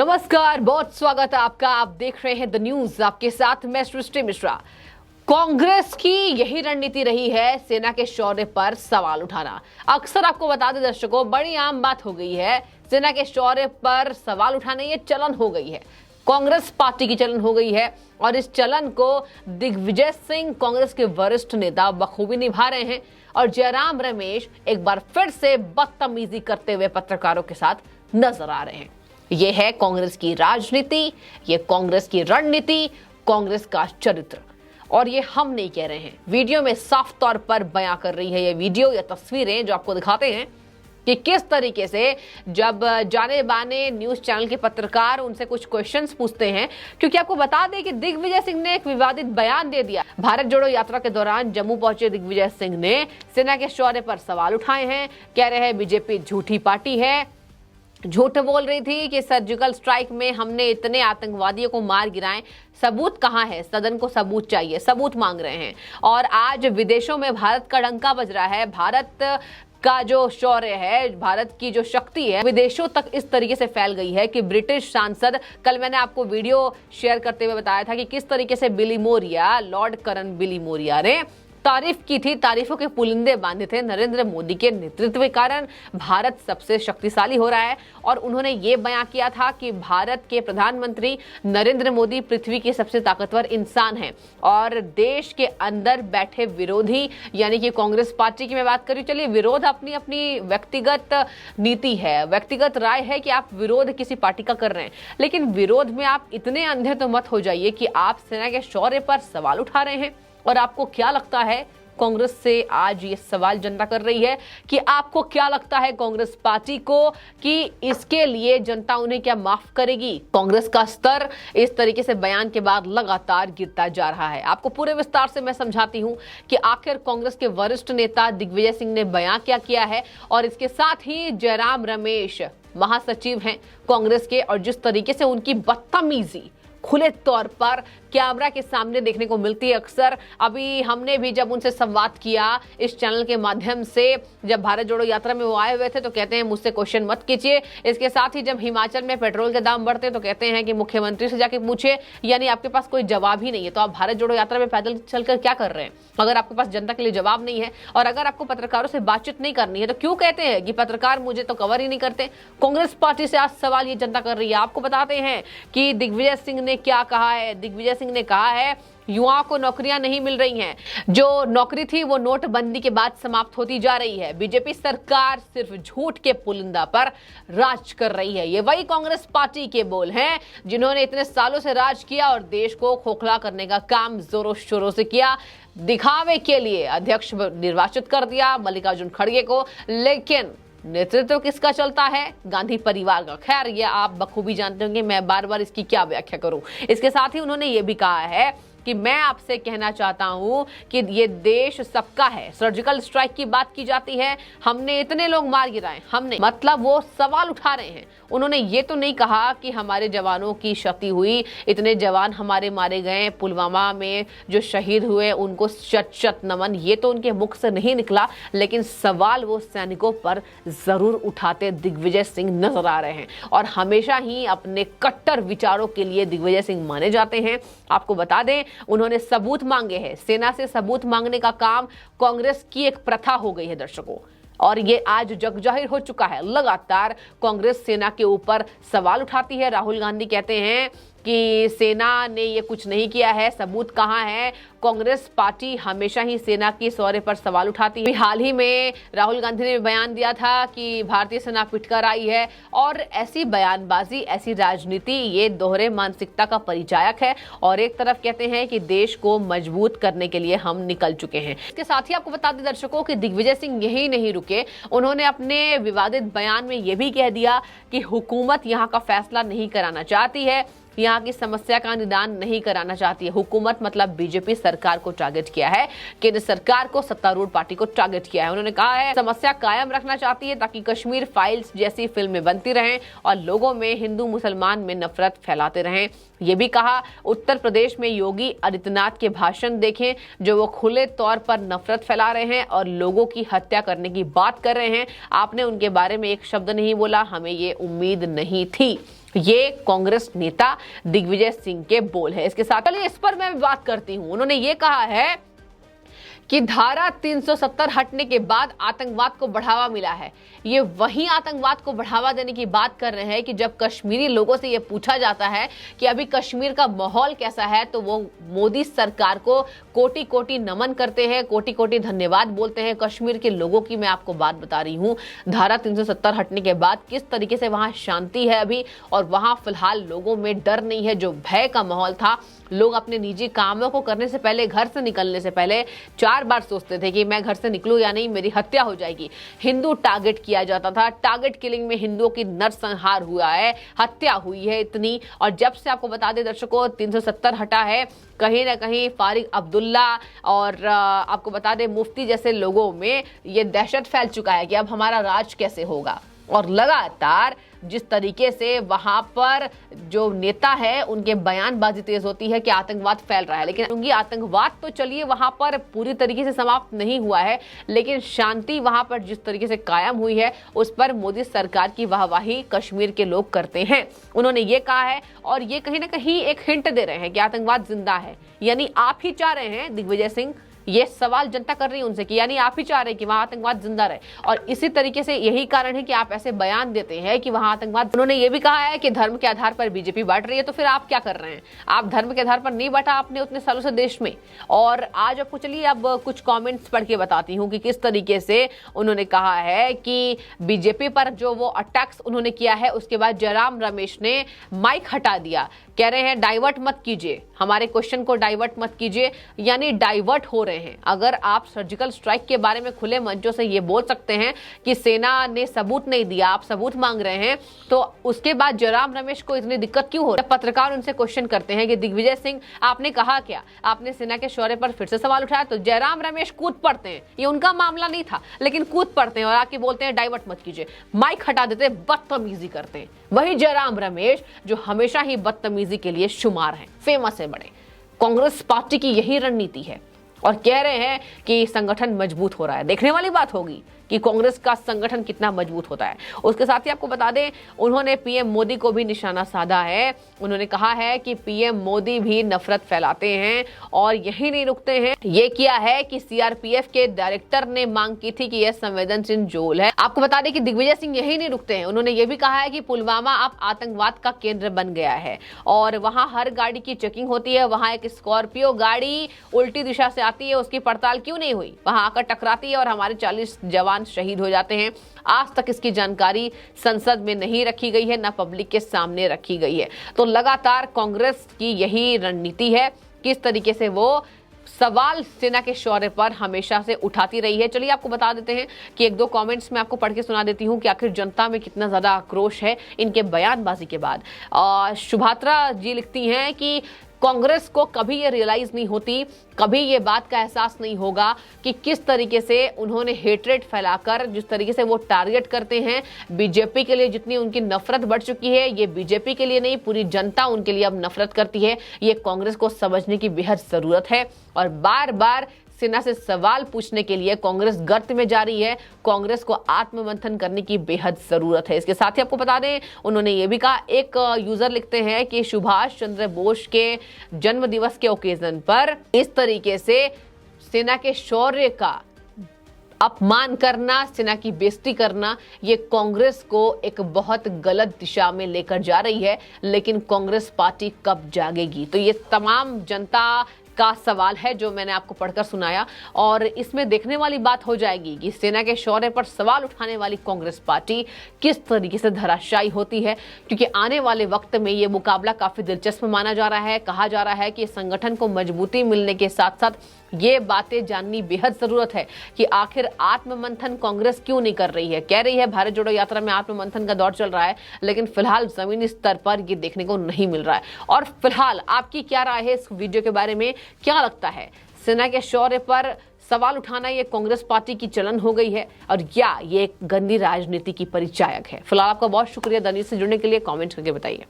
नमस्कार, बहुत स्वागत है आपका। आप देख रहे हैं द न्यूज, आपके साथ मैं सृष्टि मिश्रा। कांग्रेस की यही रणनीति रही है, सेना के शौर्य पर सवाल उठाना। अक्सर आपको बता दें दर्शकों, बड़ी आम बात हो गई है, सेना के शौर्य पर सवाल उठाने ये चलन हो गई है, कांग्रेस पार्टी की चलन हो गई है। और इस चलन को दिग्विजय सिंह, कांग्रेस के वरिष्ठ नेता, बखूबी निभा रहे हैं। और जयराम रमेश एक बार फिर से बदतमीजी करते हुए पत्रकारों के साथ नजर आ रहे हैं। ये है कांग्रेस की राजनीति, ये कांग्रेस की रणनीति, कांग्रेस का चरित्र। और ये हम नहीं कह रहे हैं, वीडियो में साफ तौर पर बयां कर रही है ये वीडियो या तस्वीरें जो आपको दिखाते हैं कि किस तरीके से जब जाने माने न्यूज चैनल के पत्रकार उनसे कुछ क्वेश्चंस पूछते हैं। क्योंकि आपको बता दें कि दिग्विजय सिंह ने एक विवादित बयान दे दिया। भारत जोड़ो यात्रा के दौरान जम्मू पहुंचे दिग्विजय सिंह ने सेना के शौर्य पर सवाल उठाए हैं। कह रहे हैं बीजेपी झूठी पार्टी है, झूठ बोल रही थी कि सर्जिकल स्ट्राइक में हमने इतने आतंकवादियों को मार गिराए। सबूत कहां है? सदन को सबूत चाहिए, सबूत मांग रहे हैं। और आज विदेशों में भारत का डंका बज रहा है। भारत का जो शौर्य है, भारत की जो शक्ति है, विदेशों तक इस तरीके से फैल गई है कि ब्रिटिश सांसद, कल मैंने आपको वीडियो शेयर करते हुए बताया था कि किस तरीके से बिली मोरिया, लॉर्ड करन बिली मोरिया ने तारीफ की थी, तारीफों के पुलिंदे बांधे थे। नरेंद्र मोदी के नेतृत्व के कारण भारत सबसे शक्तिशाली हो रहा है। और उन्होंने ये बयां किया था कि भारत के प्रधानमंत्री नरेंद्र मोदी पृथ्वी के सबसे ताकतवर इंसान हैं। और देश के अंदर बैठे विरोधी, यानी कि कांग्रेस पार्टी की मैं बात करूं, चलिए विरोध अपनी अपनी व्यक्तिगत नीति है, व्यक्तिगत राय है कि आप विरोध किसी पार्टी का कर रहे हैं, लेकिन विरोध में आप इतने अंधे तो मत हो जाइए कि आप सेना के शौर्य पर सवाल उठा रहे हैं। और आपको क्या लगता है, कांग्रेस से आज ये सवाल जनता कर रही है कि आपको क्या लगता है कांग्रेस पार्टी को कि इसके लिए जनता उन्हें क्या माफ करेगी? कांग्रेस का स्तर इस तरीके से बयान के बाद लगातार गिरता जा रहा है। आपको पूरे विस्तार से मैं समझाती हूं कि आखिर कांग्रेस के वरिष्ठ नेता दिग्विजय सिंह ने बयान क्या किया है। और इसके साथ ही जयराम रमेश महासचिव हैं कांग्रेस के, और जिस तरीके से उनकी बदतमीजी खुले तौर पर कैमरा के सामने देखने को मिलती है अक्सर। अभी हमने भी जब उनसे संवाद किया इस चैनल के माध्यम से, जब भारत जोड़ो यात्रा में वो आए हुए थे, तो कहते हैं मुझसे क्वेश्चन मत कीजिए। इसके साथ ही जब हिमाचल में पेट्रोल के दाम बढ़ते तो कहते हैं कि मुख्यमंत्री से जाके पूछे, यानी आपके पास कोई जवाब ही नहीं है। तो आप भारत जोड़ो यात्रा में पैदल चलकर क्या कर रहे हैं अगर आपके पास जनता के लिए जवाब नहीं है? और अगर आपको पत्रकारों से बातचीत नहीं करनी है तो क्यों कहते हैं कि पत्रकार मुझे तो कवर ही नहीं करते? कांग्रेस पार्टी से आज सवाल ये जनता कर रही है। आपको बताते हैं कि दिग्विजय सिंह ने क्या कहा है। दिग्विजय सिंह ने कहा है युवाओं को नौकरियां नहीं मिल रही हैं, जो नौकरी थी वो नोटबंदी के बाद समाप्त होती जा रही है। बीजेपी सरकार सिर्फ झूठ के पुलिंदा पर राज कर रही है। ये वही कांग्रेस पार्टी के बोल हैं जिन्होंने इतने सालों से राज किया और देश को खोखला करने का काम जोरों शोरों से किया। दिखावे के लिए अध्यक्ष निर्वाचित कर दिया मल्लिकार्जुन खड़गे को, लेकिन नेतृत्व किसका चलता है? गांधी परिवार का। खैर, ये आप बखूबी जानते होंगे, मैं बार बार इसकी क्या व्याख्या करूं। इसके साथ ही उन्होंने ये भी कहा है कि मैं आपसे कहना चाहता हूं कि ये देश सबका है। सर्जिकल स्ट्राइक की बात की जाती है, हमने इतने लोग मार गिराए, हमने, मतलब वो सवाल उठा रहे हैं। उन्होंने ये तो नहीं कहा कि हमारे जवानों की क्षति हुई, इतने जवान हमारे मारे गए, पुलवामा में जो शहीद हुए उनको शत शत नमन, ये तो उनके मुख से नहीं निकला। लेकिन सवाल वो सैनिकों पर जरूर उठाते दिग्विजय सिंह नजर आ रहे हैं। और हमेशा ही अपने कट्टर विचारों के लिए दिग्विजय सिंह माने जाते हैं। आपको बता दें, उन्होंने सबूत मांगे हैं। सेना से सबूत मांगने का काम कांग्रेस की एक प्रथा हो गई है दर्शकों, और ये आज जग जाहिर हो चुका है। लगातार कांग्रेस सेना के ऊपर सवाल उठाती है। राहुल गांधी कहते हैं कि सेना ने ये कुछ नहीं किया है, सबूत कहां है? कांग्रेस पार्टी हमेशा ही सेना की शौर्य पर सवाल उठाती है। हाल ही में राहुल गांधी ने बयान दिया था कि भारतीय सेना पिटकर आई है। और ऐसी बयानबाजी, ऐसी राजनीति, ये दोहरे मानसिकता का परिचायक है। और एक तरफ कहते हैं कि देश को मजबूत करने के लिए हम निकल चुके हैं। इसके साथ ही आपको बता दें दर्शकों कि दिग्विजय सिंह यही नहीं रुके, उन्होंने अपने विवादित बयान में यह भी कह दिया कि हुकूमत यहाँ का फैसला नहीं कराना चाहती है, यहाँ की समस्या का निदान नहीं कराना चाहती है। हुकूमत मतलब बीजेपी सरकार को टारगेट किया है, केंद्र सरकार को, सत्तारूढ़ पार्टी को टारगेट किया है। उन्होंने कहा है समस्या कायम रखना चाहती है ताकि कश्मीर फाइल्स जैसी फिल्में बनती रहें और लोगों में, हिंदू मुसलमान में नफरत फैलाते रहें। ये भी कहा उत्तर प्रदेश में योगी आदित्यनाथ के भाषण देखें जो वो खुले तौर पर नफरत फैला रहे हैं और लोगों की हत्या करने की बात कर रहे हैं। आपने उनके बारे में एक शब्द नहीं बोला, हमें ये उम्मीद नहीं थी। ये कांग्रेस नेता दिग्विजय सिंह के बोल है। इसके साथ चलिए इस पर मैं बात करती हूं। उन्होंने ये कहा है कि धारा 370 हटने के बाद आतंकवाद को बढ़ावा मिला है। ये वही आतंकवाद को बढ़ावा देने की बात कर रहे हैं कि जब कश्मीरी लोगों से ये पूछा जाता है कि अभी कश्मीर का माहौल कैसा है, तो वो मोदी सरकार को कोटि कोटि नमन करते हैं, कोटि कोटि धन्यवाद बोलते हैं। कश्मीर के लोगों की मैं आपको बात बता रही हूँ, धारा 370 हटने के बाद किस तरीके से वहां शांति है अभी, और वहां फिलहाल लोगों में डर नहीं है। जो भय का माहौल था, लोग अपने निजी कामों को करने से पहले, घर से निकलने से पहले 4 बार सोचते थे कि मैं घर से निकलूं या नहीं, मेरी हत्या हो जाएगी। हिंदू टारगेट किया जाता था। टारगेट किलिंग में हिंदुओं की नरसंहार हुआ है, हत्या हुई है इतनी। और जब से आपको बता दें दर्शकों, 370 हटा है, कहीं ना कहीं फारिक अब्दुल्ला और आपको बता दें मुफ्ती जैसे लोगों में ये दहशत फैल चुका है कि अब हमारा राज कैसे होगा। और लगातार जिस तरीके से वहां पर जो नेता है उनके बयानबाजी तेज होती है कि आतंकवाद फैल रहा है, लेकिन क्योंकि आतंकवाद तो चलिए वहां पर पूरी तरीके से समाप्त नहीं हुआ है, लेकिन शांति वहां पर जिस तरीके से कायम हुई है उस पर मोदी सरकार की वाहवाही कश्मीर के लोग करते हैं। उन्होंने ये कहा है, और ये कहीं ना कहीं एक हिंट दे रहे हैं कि आतंकवाद जिंदा है। यानी आप ही चाह रहे हैं, दिग्विजय सिंह, ये सवाल जनता कर रही है उनसे कि यानी आप ही चाह रहे हैं कि वहां आतंकवाद जिंदा रहे, और इसी तरीके से यही कारण है कि आप ऐसे बयान देते हैं कि वहां आतंकवाद। उन्होंने ये भी कहा है कि धर्म के आधार पर बीजेपी बांट रही है, तो फिर आप क्या कर रहे हैं? आप धर्म के आधार पर नहीं बांटा आपने उतने सालों से देश में। और आज आपको चलिए अब कुछ कॉमेंट्स पढ़ के बताती हूँ कि किस तरीके से उन्होंने कहा है कि बीजेपी पर जो वो अटैक्स उन्होंने किया है, उसके बाद जयराम रमेश ने माइक हटा दिया। कह रहे हैं डाइवर्ट मत कीजिए, हमारे क्वेश्चन को डाइवर्ट मत कीजिए, यानी डाइवर्ट हो रहे हैं। अगर आप सर्जिकल स्ट्राइक के बारे में खुले मंचों से ये बोल सकते हैं कि सेना ने सबूत नहीं दिया, आप सबूत मांग रहे हैं, तो उसके बाद जयराम रमेश को इतनी दिक्कत क्यों हो रही है? पत्रकार उनसे क्वेश्चन करते हैं कि दिग्विजय सिंह आपने कहा क्या, आपने सेना के शौर्य पर फिर से सवाल उठाया, तो जयराम रमेश कूद पड़ते हैं। ये उनका मामला नहीं था, लेकिन कूद पड़ते हैं और आके बोलते हैं डाइवर्ट मत कीजिए, माइक हटा देते, बदतमीजी करते हैं। वही जयराम रमेश जो हमेशा ही बदतमीजी के लिए शुमार हैं, फेमस है बड़े। कांग्रेस पार्टी की यही रणनीति है और कह रहे हैं कि संगठन मजबूत हो रहा है। देखने वाली बात होगी कि कांग्रेस का संगठन कितना मजबूत होता है। उसके साथ ही आपको बता दें, उन्होंने पीएम मोदी को भी निशाना साधा है। उन्होंने कहा है कि पीएम मोदी भी नफरत फैलाते हैं और यही नहीं रुकते हैं। ये किया है कि सीआरपीएफ के डायरेक्टर ने मांग की थी कि यह संवेदनशील जोन है। आपको बता दें कि दिग्विजय सिंह यही नहीं रुकते हैं, उन्होंने ये भी कहा है कि पुलवामा अब आतंकवाद का केंद्र बन गया है और वहां हर गाड़ी की चेकिंग होती है। वहां एक स्कॉर्पियो गाड़ी उल्टी दिशा से आती है, उसकी पड़ताल क्यों नहीं हुई? वहां आकर टकराती है और हमारे 40 जवान शहीद हो जाते हैं। आज तक इसकी जानकारी संसद में नहीं रखी गई है, ना पब्लिक के सामने रखी गई है। तो लगातार कांग्रेस की यही रणनीति है, किस तरीके से वो सवाल सेना के शौर्य पर हमेशा से उठाती रही है। चलिए आपको बता देते हैं कि एक दो कमेंट्स मैं आपको पढ़ के सुना देती हूं कि आखिर जनता में कितना ज्यादा आक्रोश है इनके बयानबाजी के बाद। शुभात्रा जी लिखती हैं कि कांग्रेस को कभी ये रियलाइज नहीं होती, कभी ये बात का एहसास नहीं होगा कि किस तरीके से उन्होंने हेट्रेड फैलाकर जिस तरीके से वो टारगेट करते हैं बीजेपी के लिए। जितनी उनकी नफरत बढ़ चुकी है, ये बीजेपी के लिए नहीं, पूरी जनता उनके लिए अब नफरत करती है। ये कांग्रेस को समझने की बेहद जरूरत है और बार बार सेना से सवाल पूछने के लिए कांग्रेस गर्त में जा रही है। कांग्रेस को आत्ममंथन करने की बेहद जरूरत है। इसके साथ ही आपको बता दें, उन्होंने ये भी कहा, एक यूजर लिखते हैं कि सुभाष चंद्र बोस के जन्म दिवस के ओकेजन पर इस तरीके से सेना के शौर्य का अपमान करना, सेना की बेइज्जती करना, ये कांग्रेस को एक बहुत गलत दिशा में लेकर जा रही है। लेकिन कांग्रेस पार्टी कब जागेगी? तो ये तमाम जनता का सवाल है जो मैंने आपको पढ़कर सुनाया और इसमें देखने वाली बात हो जाएगी कि सेना के शौर्य पर सवाल उठाने वाली कांग्रेस पार्टी किस तरीके से धराशायी होती है, क्योंकि आने वाले वक्त में ये मुकाबला काफी दिलचस्प माना जा रहा है। कहा जा रहा है कि संगठन को मजबूती मिलने के साथ साथ ये बातें जाननी बेहद जरूरत है कि आखिर आत्ममंथन कांग्रेस क्यों नहीं कर रही है। कह रही है भारत जोड़ो यात्रा में आत्ममंथन का दौर चल रहा है, लेकिन फिलहाल जमीनी स्तर पर ये देखने को नहीं मिल रहा है। और फिलहाल आपकी क्या राय है इस वीडियो के बारे में? क्या लगता है, सेना के शौर्य पर सवाल उठाना ये कांग्रेस पार्टी की चलन हो गई है और या ये एक गंदी राजनीति की परिचायक है? फिलहाल आपका बहुत शुक्रिया द न्यूज़ से जुड़ने के लिए। कमेंट करके बताइए।